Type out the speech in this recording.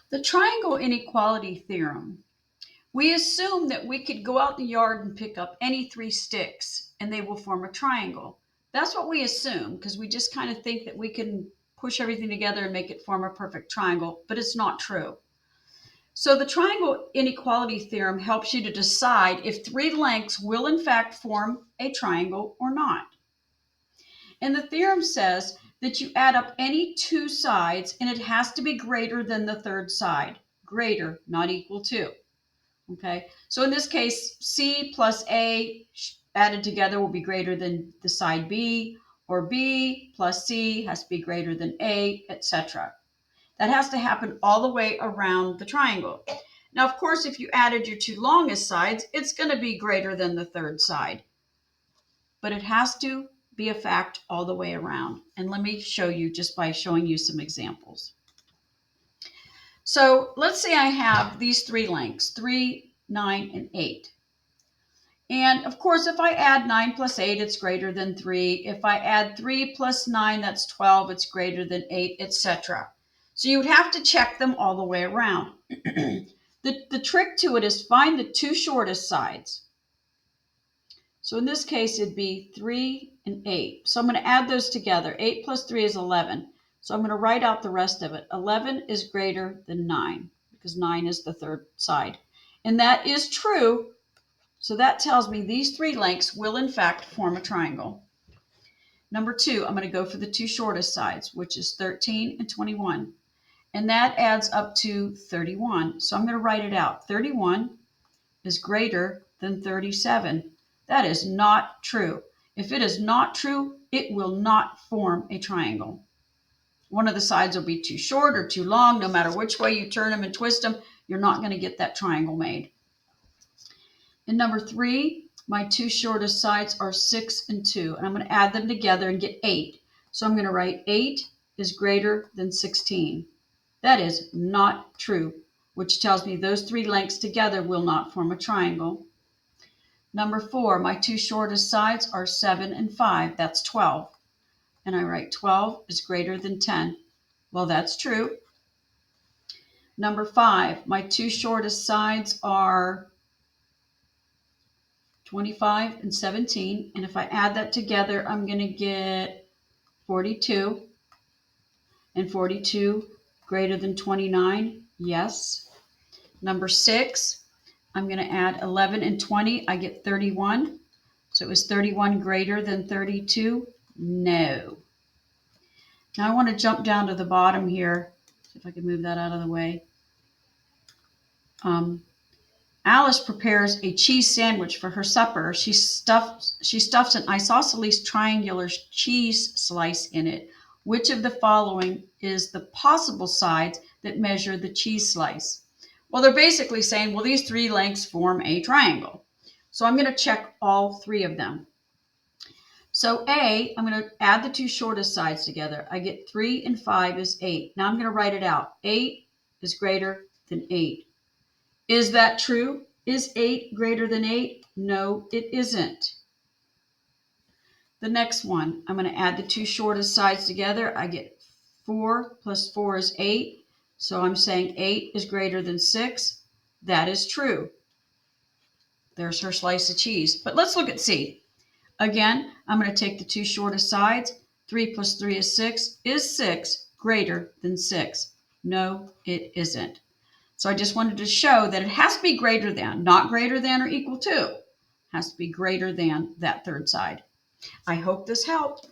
The triangle inequality theorem. We assume that we could go out in the yard and pick up any three sticks and they will form a triangle. That's what we assume because we just kind of think that we can push everything together and make it form a perfect triangle, but it's not true. So the triangle inequality theorem helps you to decide if three lengths will in fact form a triangle or not. And the theorem says that you add up any two sides and it has to be greater than the third side. Greater, not equal to. Okay, so in this case, C plus A added together will be greater than the side B, or B plus C has to be greater than A, etc. That has to happen all the way around the triangle. Now, of course, if you added your two longest sides, it's going to be greater than the third side. But it has to be a fact all the way around. And let me show you just by showing you some examples. So let's say I have these three lengths, 3, 9, and 8. And of course, if I add 9 plus 8, it's greater than 3. If I add 3 plus 9, that's 12, it's greater than 8, etc. So you would have to check them all the way around. The trick to it is find the two shortest sides. So in this case, it'd be 3 and 8. So I'm going to add those together. 8 plus 3 is 11. So I'm going to write out the rest of it. 11 is greater than 9 because 9 is the third side. And that is true. So that tells me these three lengths will in fact form a triangle. Number 2, I'm going to go for the two shortest sides, which is 13 and 21. And that adds up to 31. So I'm going to write it out. 31 is greater than 37. That is not true. If it is not true, it will not form a triangle. One of the sides will be too short or too long. No matter which way you turn them and twist them, you're not going to get that triangle made. And number 3, my two shortest sides are 6 and 2. And I'm going to add them together and get 8. So I'm going to write 8 is greater than 16. That is not true, which tells me those three lengths together will not form a triangle. Number 4, my two shortest sides are 7 and 5. That's 12. And I write 12 is greater than 10. Well, that's true. Number 5, my two shortest sides are 25 and 17. And if I add that together, I'm going to get 42. And 42 greater than 29? Yes. Number 6, I'm going to add 11 and 20. I get 31. So is 31 greater than 32? No. Now I want to jump down to the bottom here. See if I can move that out of the way. Alice prepares a cheese sandwich for her supper. She stuffs an isosceles triangular cheese slice in it. Which of the following is the possible sides that measure the cheese slice? Well, they're basically saying, well, these three lengths form a triangle. So I'm going to check all three of them. So A, I'm going to add the two shortest sides together. I get 3 and 5 is 8. Now I'm going to write it out. 8 is greater than 8. Is that true? Is 8 greater than 8? No, it isn't. The next one, I'm going to add the two shortest sides together. I get 4 plus 4 is 8. So I'm saying 8 is greater than 6. That is true. There's her slice of cheese. But let's look at C. Again, I'm going to take the two shortest sides. 3 plus 3 is 6. Is 6 greater than 6? No, it isn't. So I just wanted to show that it has to be greater than, not greater than or equal to. It has to be greater than that third side. I hope this helped.